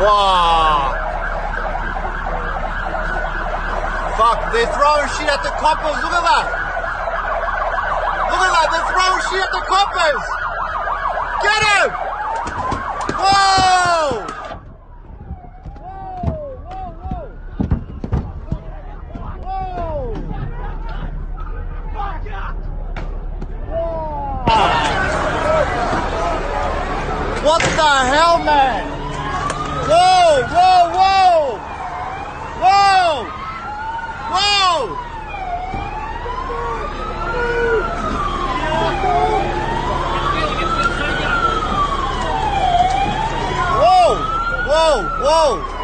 Wow. Fuck, they're throwing shit at the coppers. Look at that. Look at that, they're throwing shit at the coppers. Get him! Whoa! What the hell, man? Whoa, whoa, whoa! Whoa! Whoa! Whoa! Whoa! Whoa!